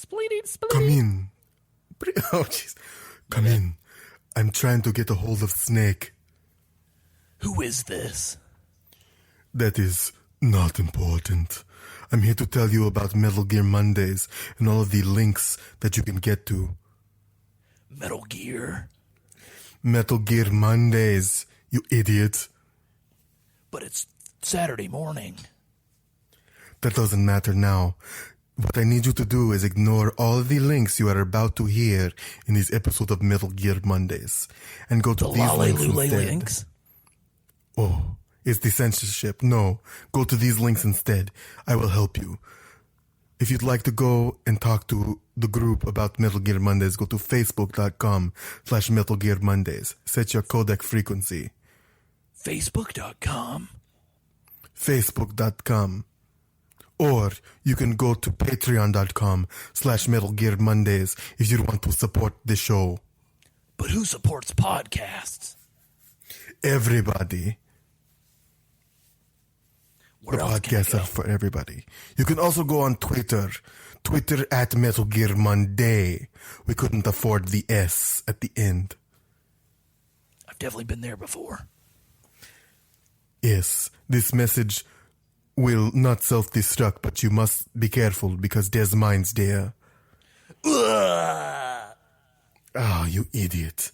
Come in. Oh, jeez. Come in. I'm trying to get a hold of Snake. Who is this? That is not important. I'm here to tell you about Metal Gear Mondays and all of the links that you can get to. Metal Gear? Metal Gear Mondays, you idiot. But it's Saturday morning. That doesn't matter now. What I need you to do is ignore all the links you are about to hear in this episode of Metal Gear Mondays and go to these links instead. Links? Oh, it's the censorship. No, go to these links instead. I will help you. If you'd like to go and talk to the group about Metal Gear Mondays, go to facebook.com/Metal Gear Mondays. Set your codec frequency. Facebook.com? Facebook.com. Or you can go to patreon.com/Metal Gear Mondays if you want to support the show. But who supports podcasts? Everybody. Where The else can I podcasts go? are for everybody. You can also go on Twitter at Metal Gear Monday. We couldn't afford the S at the end. I've definitely been there before. Yes, this message will not self-destruct, but you must be careful because there's mines there. Ugh. Oh, you idiot.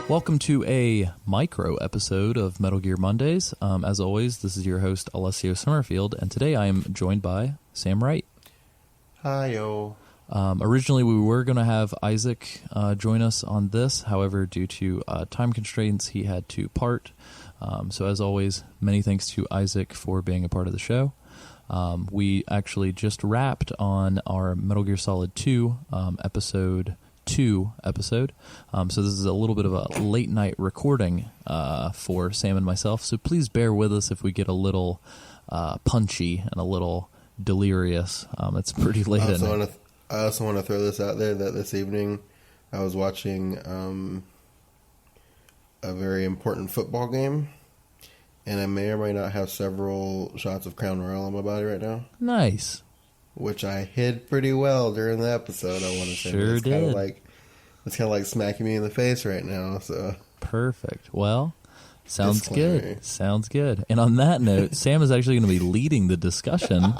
Welcome to a micro episode of Metal Gear Mondays. As always, this is your host, Alessio Summerfield, and today I am joined by Sam Wright. Hi-yo. Originally, we were going to have Isaac join us on this. However, due to time constraints, he had to part. So as always, many thanks to Isaac for being a part of the show. We actually just wrapped on our Metal Gear Solid 2 episode. So this is a little bit of a late night recording for Sam and myself. So please bear with us if we get a little punchy and a little delirious. It's pretty late at night. I also want to throw this out there that this evening I was watching a very important football game, and I may or may not have several shots of Crown Royal on my body right now. Nice. Which I hid pretty well during the episode, I want to say. Sure did. It's kind of like smacking me in the face right now. So Perfect. Well, sounds Disclaimer. good. Sounds good. And on that note, Sam is actually going to be leading the discussion.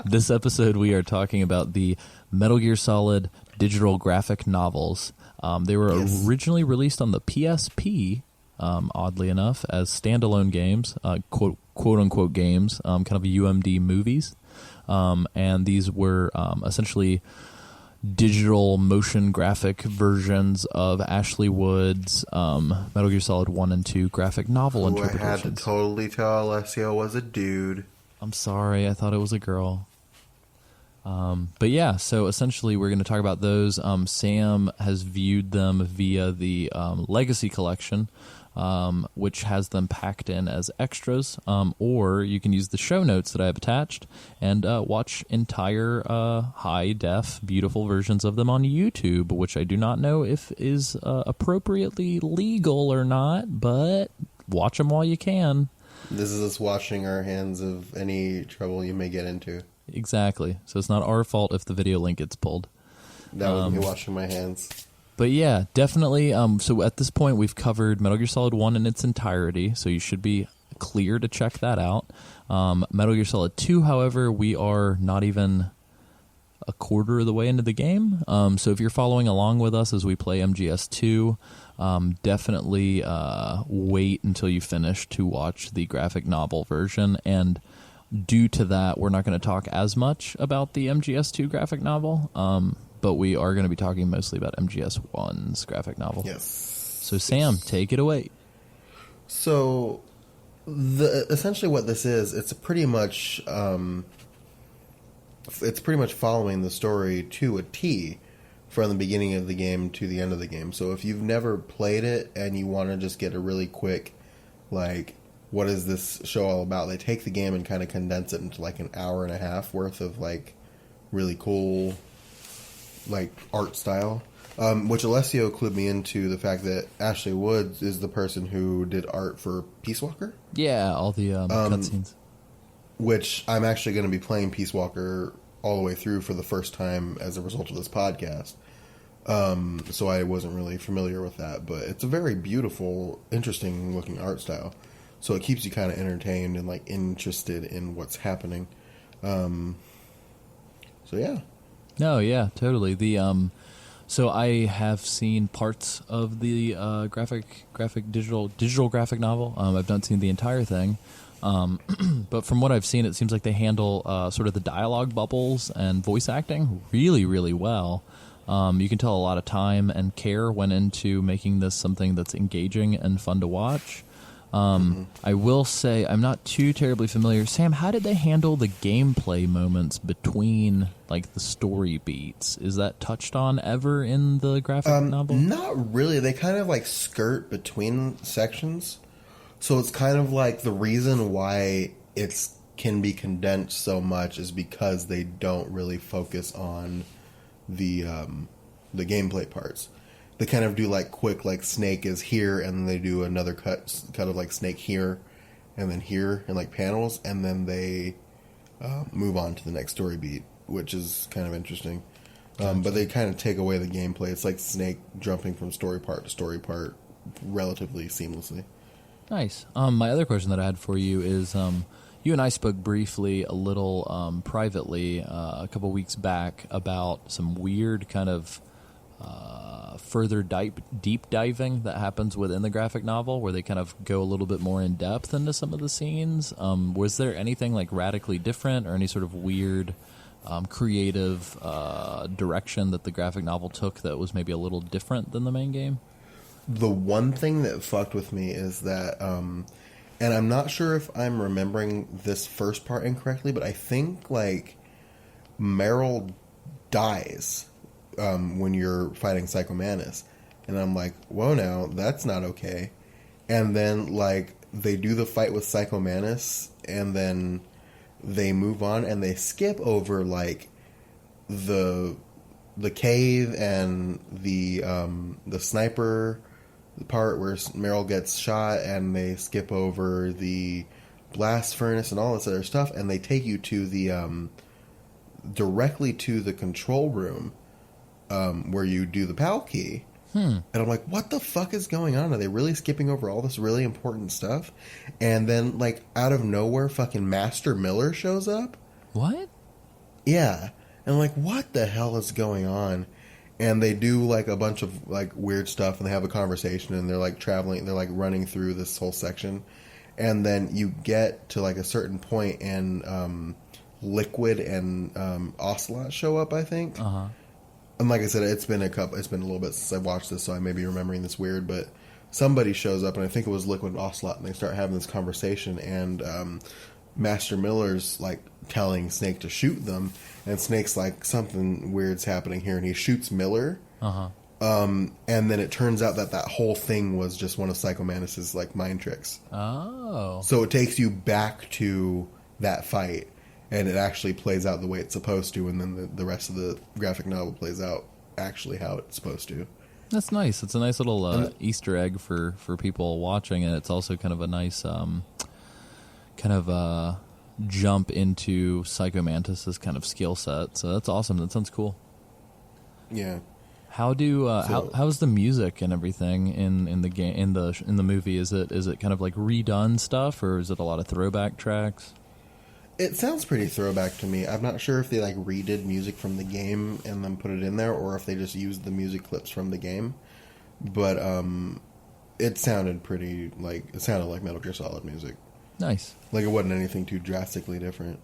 This episode, we are talking about the Metal Gear Solid digital graphic novels. They were originally released on the PSP, oddly enough, as standalone games, quote-unquote games, kind of UMD movies. And these were essentially digital motion graphic versions of Ashley Wood's Metal Gear Solid 1 and 2 graphic novel I had to interpretations. totally tell Alessio was a dude. I'm sorry, I thought it was a girl. But yeah, so essentially we're going to talk about those. Sam has viewed them via the Legacy Collection, which has them packed in as extras, or you can use the show notes that I have attached and watch entire high-def, beautiful versions of them on YouTube, which I do not know if is appropriately legal or not, but watch them while you can. This is us washing our hands of any trouble you may get into. Exactly. So it's not our fault if the video link gets pulled. That would be washing my hands. But yeah, definitely. So at this point, we've covered Metal Gear Solid 1 in its entirety, so you should be clear to check that out. Metal Gear Solid 2, however, we are not even a quarter of the way into the game. So if you're following along with us as we play MGS2, definitely wait until you finish to watch the graphic novel version. And due to that, we're not going to talk as much about the MGS2 graphic novel, but we are going to be talking mostly about MGS1's graphic novel. Yes. So, Sam, take it away. So, essentially what this is, it's pretty much following the story to a T from the beginning of the game to the end of the game. So if you've never played it and you want to just get a really quick, like, what is this show all about? They take the game and kind of condense it into like an hour and a half worth of like really cool like art style. Which Alessio clued me into the fact that Ashley Woods is the person who did art for Peace Walker. Yeah, all the cutscenes. Which I'm actually going to be playing Peace Walker all the way through for the first time as a result of this podcast. So I wasn't really familiar with that, but it's a very beautiful, interesting looking art style. So it keeps you kind of entertained and like interested in what's happening. So yeah. No, yeah, totally. The so I have seen parts of the digital graphic novel. I've not seen the entire thing. But from what I've seen, it seems like they handle sort of the dialogue bubbles and voice acting really, really well. You can tell a lot of time and care went into making this something that's engaging and fun to watch. I will say I'm not too terribly familiar. Sam, how did they handle the gameplay moments between like the story beats? Is that touched on ever in the graphic novel? Not really. They kind of like skirt between sections. So it's kind of like the reason why it's can be condensed so much is because they don't really focus on the gameplay parts. They kind of do like quick, like Snake is here, and then they do another cut of like Snake here, and then here, and like panels, and then they move on to the next story beat, which is kind of interesting. But they kind of take away the gameplay. It's like Snake jumping from story part to story part relatively seamlessly. Nice. My other question that I had for you is, you and I spoke briefly a little privately a couple weeks back about some weird kind of further deep diving that happens within the graphic novel where they kind of go a little bit more in depth into some of the scenes. Was there anything like radically different or any sort of weird creative direction that the graphic novel took that was maybe a little different than the main game? The one thing that fucked with me is that, and I'm not sure if I'm remembering this first part incorrectly, but I think like Meryl dies when you're fighting Psychomantis, and I'm like, whoa, now that's not okay. And then like they do the fight with Psychomantis, and then they move on, and they skip over like the cave and the sniper part where Meryl gets shot, and they skip over the blast furnace and all this other stuff, and they take you to the directly to the control room where you do the PAL key. And I'm like, what the fuck is going on? Are they really skipping over all this really important stuff? And then like out of nowhere fucking Master Miller shows up. What? Yeah. And I'm like, what the hell is going on? And they do like a bunch of like weird stuff, and they have a conversation, and they're like traveling, they're like running through this whole section. And then you get to like a certain point, and Liquid and Ocelot show up, I think. And like I said, it's been a little bit since I watched this, so I may be remembering this weird, but somebody shows up, and I think it was Liquid and Ocelot, and they start having this conversation, and Master Miller's like telling Snake to shoot them, and Snake's like, something weird's happening here, and he shoots Miller. And then it turns out that whole thing was just one of Psychomantis' like mind tricks. Oh. So it takes you back to that fight, and it actually plays out the way it's supposed to, and then the rest of the graphic novel plays out actually how it's supposed to. That's nice. It's a nice little Easter egg for people watching, and it's also kind of a nice jump into Psychomantis' kind of skill set. So that's awesome. That sounds cool. Yeah. How do how's the music and everything in the game in the movie? Is it kind of like redone stuff, or is it a lot of throwback tracks? It sounds pretty throwback to me. I'm not sure if they like redid music from the game and then put it in there, or if they just used the music clips from the game. But it sounded like Metal Gear Solid music. Nice. Like it wasn't anything too drastically different.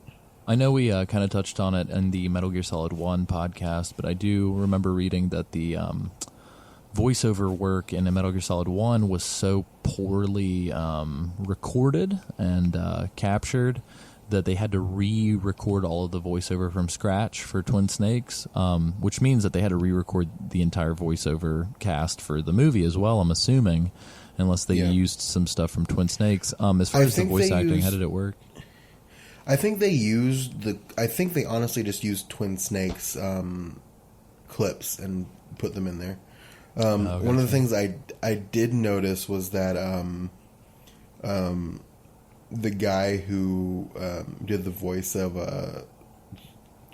I know we kind of touched on it in the Metal Gear Solid 1 podcast, but I do remember reading that the voiceover work in Metal Gear Solid 1 was so poorly recorded and captured that they had to re-record all of the voiceover from scratch for Twin Snakes, which means that they had to re-record the entire voiceover cast for the movie as well, I'm assuming, unless they used some stuff from Twin Snakes. As far as the voice acting, how did it work? I think they honestly just used Twin Snakes clips and put them in there. One of the things I did notice was that the guy who did the voice of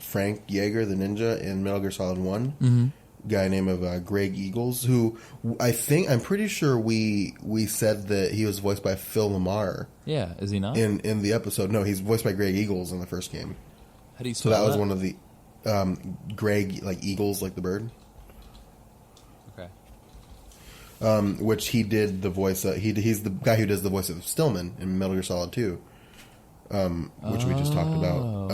Frank Yeager, the ninja in Metal Gear Solid 1, guy named of Greg Eagles, who I'm pretty sure we said that he was voiced by Phil Lamar. Yeah, is he not? In the episode. No, he's voiced by Greg Eagles in the first game. How do you So spell that was one of the Greg, like Eagles, like the bird. Okay. Which he did the voice. He's the guy who does the voice of Stillman in Metal Gear Solid 2, which we just talked about.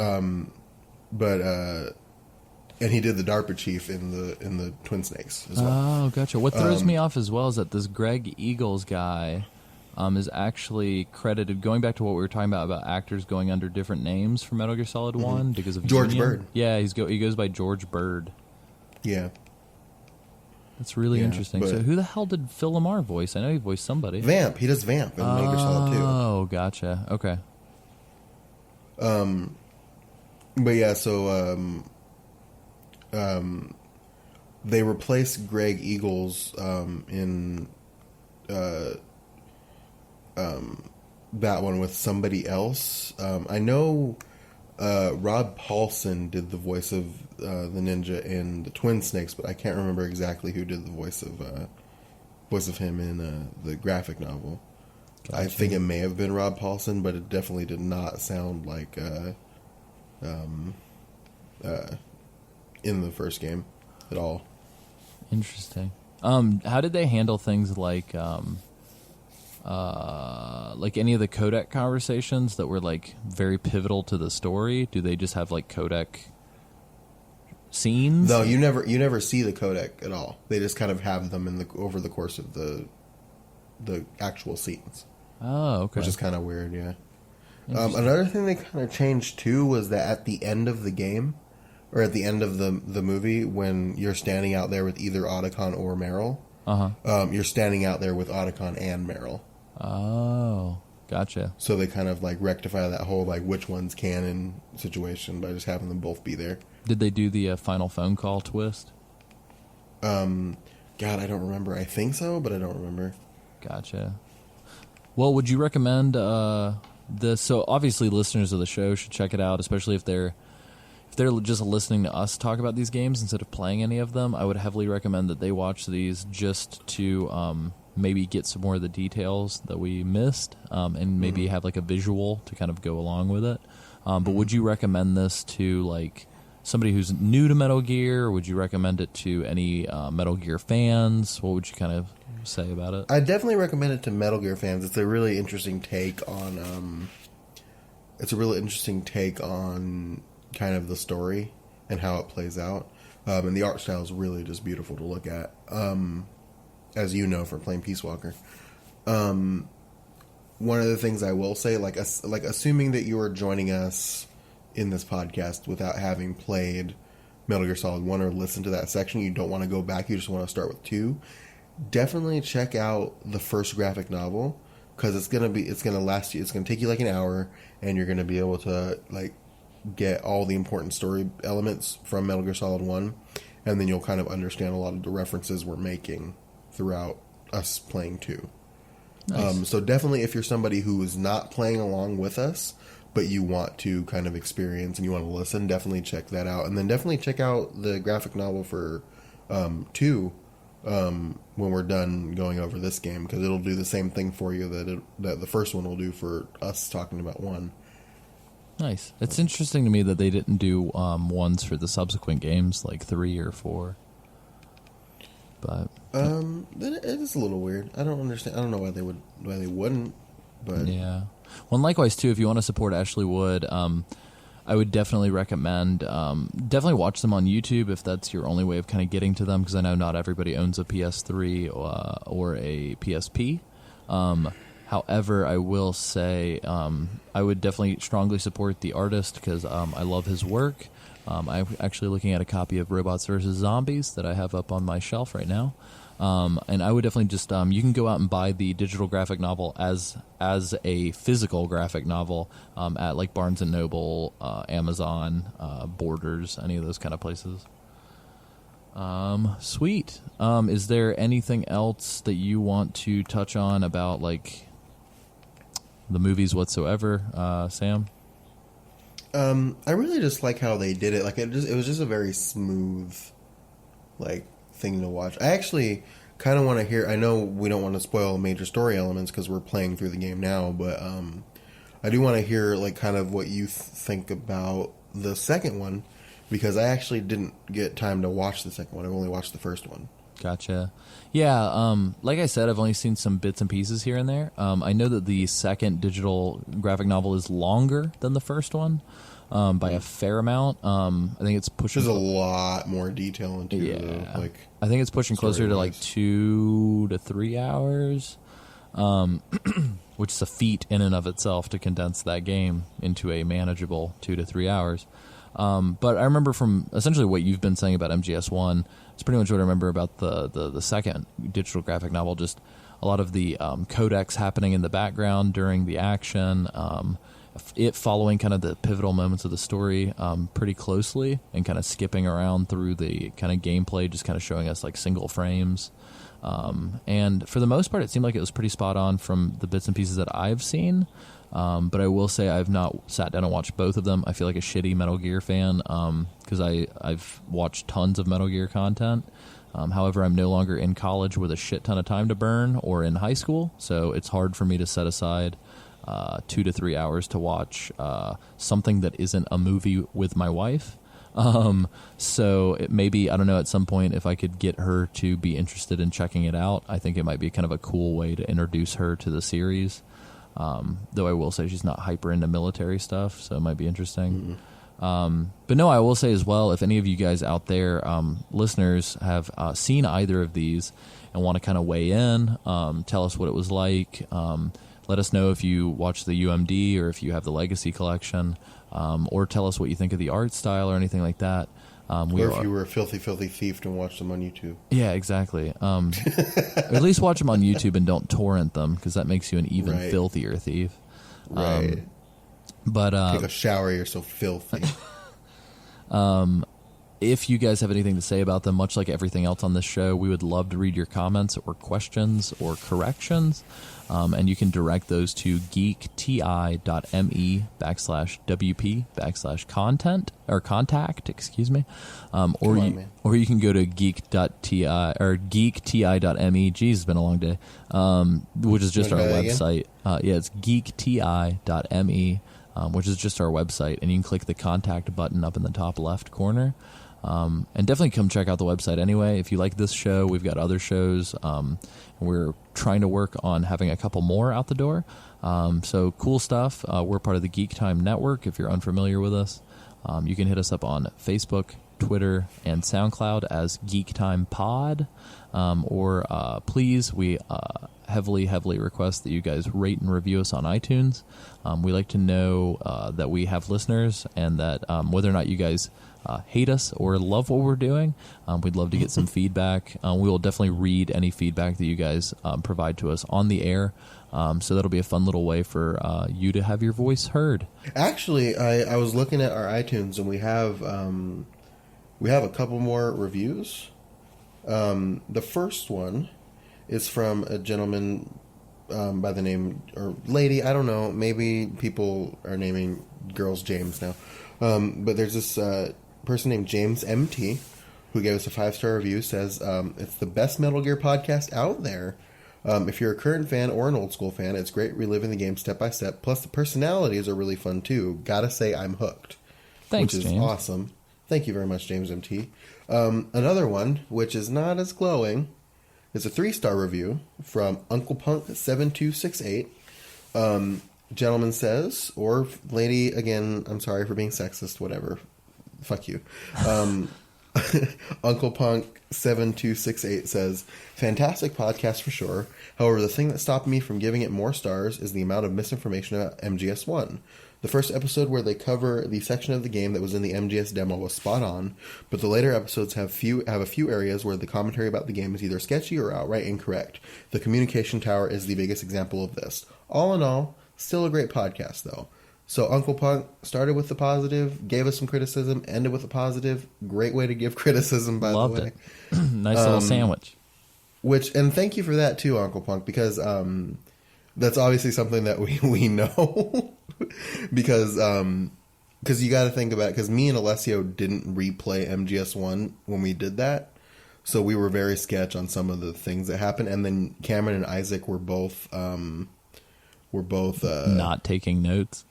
And he did the DARPA chief in the Twin Snakes as well. Oh, gotcha. What throws me off as well is that this Greg Eagles guy is actually credited, going back to what we were talking about actors going under different names for Metal Gear Solid 1 because of George union. Bird. Yeah, he goes by George Bird. Yeah. That's really Yeah, interesting. but- So who the hell did Phil Lamar voice? I know he voiced somebody. Vamp. He does Vamp in Metal Gear Solid 2. Oh, gotcha. Okay. But yeah, so they replaced Greg Eagles in that one with somebody else. I know Rob Paulson did the voice of the ninja in the Twin Snakes, but I can't remember exactly who did the voice of him in the graphic novel. Gotcha. I think it may have been Rob Paulson, but it definitely did not sound like in the first game at all. Interesting. How did they handle things like any of the codec conversations that were like very pivotal to the story? Do they just have like codec scenes? No, you never see the codec at all. They just kind of have them over the course of the actual scenes. Oh, okay. Which is kind of weird, yeah. Another thing they kind of changed too was that at the end of the game, or at the end of the movie, when you're standing out there with either Otacon or Meryl, you're standing out there with Otacon and Meryl. Oh, gotcha. So they kind of like rectify that whole like which one's canon situation by just having them both be there. Did they do the final phone call twist? God, I don't remember. I think so, but I don't remember. Gotcha. Well, would you recommend this? So obviously, listeners of the show should check it out, especially if they're just listening to us talk about these games instead of playing any of them. I would heavily recommend that they watch these just to maybe get some more of the details that we missed, and maybe have like a visual to kind of go along with it. But would you recommend this to like somebody who's new to Metal Gear? Or would you recommend it to any Metal Gear fans? What would you kind of say about it? I definitely recommend it to Metal Gear fans. It's a really interesting take on. Kind of the story and how it plays out, and the art style is really just beautiful to look at. As you know from playing Peace Walker, one of the things I will say, like assuming that you are joining us in this podcast without having played Metal Gear Solid 1 or listened to that section, you don't want to go back, you just want to start with 2, definitely check out the first graphic novel, because it's going to take you like an hour, and you're going to be able to like get all the important story elements from Metal Gear Solid 1, and then you'll kind of understand a lot of the references we're making throughout us playing 2. Nice. So definitely, if you're somebody who is not playing along with us, but you want to kind of experience and you want to listen, definitely check that out. And then definitely check out the graphic novel for 2 when we're done going over this game, because it'll do the same thing for you that the first one will do for us talking about 1. Nice. It's interesting to me that they didn't do ones for the subsequent games, like 3 or 4. But it is a little weird. I don't understand. I don't know why they wouldn't. But yeah. Well, and likewise too, if you want to support Ashley Wood, I would definitely recommend definitely watch them on YouTube if that's your only way of kind of getting to them, because I know not everybody owns a PS3 or a PSP. However, I will say I would definitely strongly support the artist, because I love his work. I'm actually looking at a copy of Robots vs. Zombies that I have up on my shelf right now. And I would definitely just you can go out and buy the digital graphic novel as a physical graphic novel at like Barnes & Noble, Amazon, Borders, any of those kind of places. Sweet. Is there anything else that you want to touch on about like the movies whatsoever, Sam? I really just like how they did it. Like it was just a very smooth, like, thing to watch. I actually kind of want to hear. I know we don't want to spoil major story elements because we're playing through the game now, but I do want to hear like kind of what you think about the second one, because I actually didn't get time to watch the second one. I've only watched the first one. Gotcha. Yeah, like I said, I've only seen some bits and pieces here and there. I know that the second digital graphic novel is longer than the first one by a fair amount. I think it's pushing... There's a lot more detail into like... I think it's pushing closer to like story-wise. 2 to 3 hours, which is a feat in and of itself to condense that game into a manageable 2 to 3 hours. But I remember from essentially what you've been saying about MGS1, it's pretty much what I remember about the second digital graphic novel, just a lot of the codecs happening in the background during the action, it following kind of the pivotal moments of the story pretty closely and kind of skipping around through the kind of gameplay, just kind of showing us like single frames. And for the most part, it seemed like it was pretty spot on from the bits and pieces that I've seen. But I will say I've not sat down and watched both of them. I feel like a shitty Metal Gear fan because I've watched tons of Metal Gear content. However, I'm no longer in college with a shit ton of time to burn or in high school, so it's hard for me to set aside 2 to 3 hours to watch something that isn't a movie with my wife. So it maybe, I don't know, at some point if I could get her to be interested in checking it out, I think it might be kind of a cool way to introduce her to the series. Though I will say she's not hyper into military stuff, so it might be interesting. But no, I will say as well, if any of you guys out there, listeners, have seen either of these and want to kind of weigh in, tell us what it was like. Let us know if you watch the UMD or if you have the Legacy Collection, or tell us what you think of the art style or anything like that. Or if you were a filthy, filthy thief and watched them on YouTube. Yeah, exactly. Or at least watch them on YouTube and don't torrent them, because that makes you an even Right. filthier thief. Right. But Take a shower, you're so filthy. if you guys have anything to say about them, much like everything else on this show, we would love to read your comments or questions or corrections. And you can direct those to geekti.me/WP/content or contact, excuse me. Or you can go to geek.ti or geekti.me. Geez, it's been a long day. Which is just our website. It's geekti.me, which is just our website. And you can click the contact button up in the top left corner. And definitely come check out the website anyway. If you like this show, we've got other shows. We're trying to work on having a couple more out the door. So cool stuff. We're part of the Geek Time Network. If you're unfamiliar with us, you can hit us up on Facebook, Twitter, and SoundCloud as Geek Time Pod. Or please, we heavily request that you guys rate and review us on iTunes. We like to know that we have listeners, and that whether or not you guys hate us or love what we're doing, we'd love to get some feedback. We will definitely read any feedback that you guys provide to us on the air. So that'll be a fun little way for you to have your voice heard. Actually, I was looking at our iTunes, and we have a couple more reviews. The first one is from a gentleman by the name, or lady, I don't know, maybe people are naming girls James now. But there's this person named James MT who gave us a 5-star review, says, it's the best Metal Gear podcast out there. If you're a current fan or an old school fan, it's great reliving the game step by step. Plus, the personalities are really fun too. Gotta say, I'm hooked. Thanks, which is James. awesome. Thank you very much, James MT. Another one, which is not as glowing, is a 3-star review from Uncle Punk 7268. Gentleman says, or lady, again, I'm sorry for being sexist, whatever. Fuck you. Uncle Punk 7268 says, fantastic podcast for sure. However, the thing that stopped me from giving it more stars is the amount of misinformation about MGS1. The first episode where they cover the section of the game that was in the MGS demo was spot on, but the later episodes have a few areas where the commentary about the game is either sketchy or outright incorrect. The communication tower is the biggest example of this. All in all, still a great podcast, though. So Uncle Punk started with the positive, gave us some criticism, ended with a positive. Great way to give criticism, by Loved the way. it. Nice little sandwich. And thank you for that too, Uncle Punk, because that's obviously something that we know. because you got to think about it, because me and Alessio didn't replay MGS1 when we did that. So we were very sketch on some of the things that happened. And then Cameron and Isaac were both Not taking notes.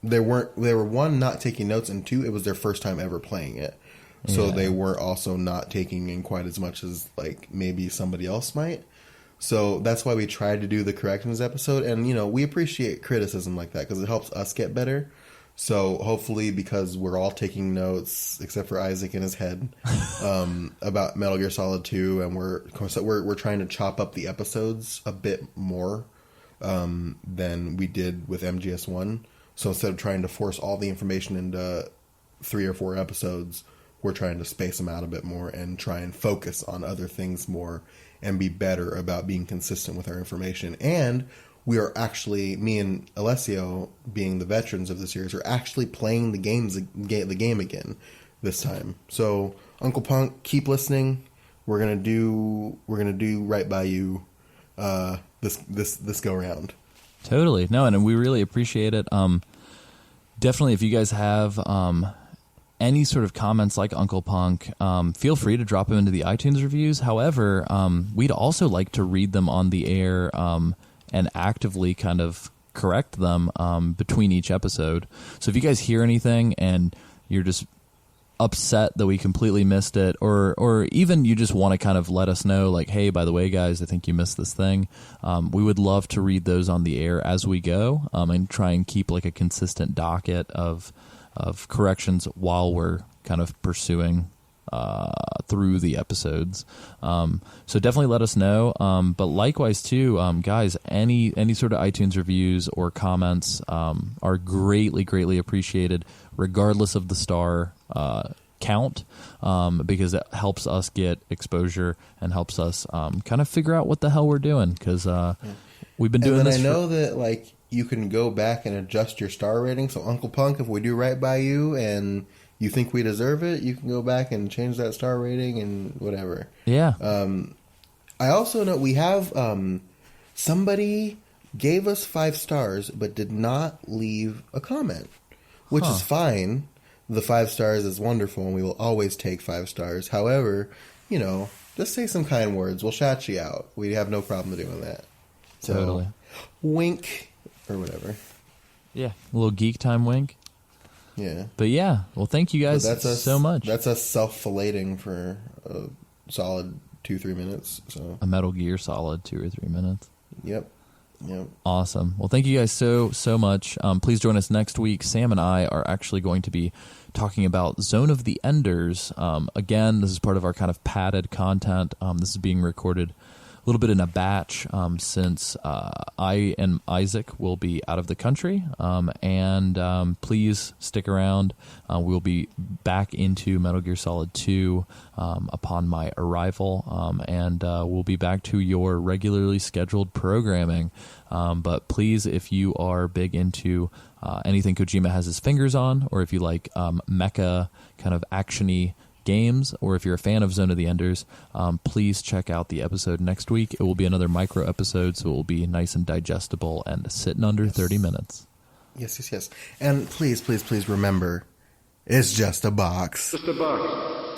They were one, not taking notes, and two, it was their first time ever playing it. So Yeah. they were also not taking in quite as much as like maybe somebody else might. So that's why we tried to do the corrections episode. And, we appreciate criticism like that because it helps us get better. So hopefully, because we're all taking notes, except for Isaac in his head, about Metal Gear Solid 2, and we're trying to chop up the episodes a bit more than we did with MGS1. So instead of trying to force all the information into 3 or 4 episodes, we're trying to space them out a bit more and try and focus on other things more and be better about being consistent with our information. And we are actually, me and Alessio, being the veterans of the series, are actually playing the game again this time. So Uncle Punk, keep listening. We're gonna do right by you this go round. Totally. No, and we really appreciate it. Definitely, if you guys have any sort of comments like Uncle Punk, feel free to drop them into the iTunes reviews. However, we'd also like to read them on the air and actively kind of correct them between each episode. So if you guys hear anything and you're just upset that we completely missed it, or even you just want to kind of let us know, like, hey, by the way, guys, I think you missed this thing, we would love to read those on the air as we go, and try and keep like a consistent docket of corrections while we're kind of pursuing through the episodes. So definitely let us know. But likewise too, guys, any sort of iTunes reviews or comments are greatly appreciated, regardless of the star count, because it helps us get exposure and helps us kind of figure out what the hell we're doing, because we've been doing and then this. I know that like you can go back and adjust your star rating. So Uncle Punk, if we do right by you and you think we deserve it, you can go back and change that star rating and whatever. Yeah. I also know we have somebody gave us 5 stars but did not leave a comment, which is fine. The 5 stars is wonderful, and we will always take 5 stars. However, just say some kind words. We'll shout you out. We have no problem doing that. So, Totally. Wink or whatever. Yeah. A little geek time wink. Yeah. But yeah, well, thank you guys so much. That's us self-filleting for a solid 2-3 minutes. So A Metal Gear Solid 2 or 3 minutes. Yep. Awesome. Well, thank you guys so much. Please join us next week. Sam and I are actually going to be talking about Zone of the Enders. Again, this is part of our kind of padded content. This is being recorded a little bit in a batch, since I and Isaac will be out of the country. And please stick around. We'll be back into Metal Gear Solid 2 upon my arrival, and we'll be back to your regularly scheduled programming. But please, if you are big into anything Kojima has his fingers on, or if you like mecha kind of action-y games, or if you're a fan of Zone of the Enders, please check out the episode next week. It will be another micro episode, so it will be nice and digestible and sitting under 30 minutes. Yes. And please remember, it's just a box. Just a box.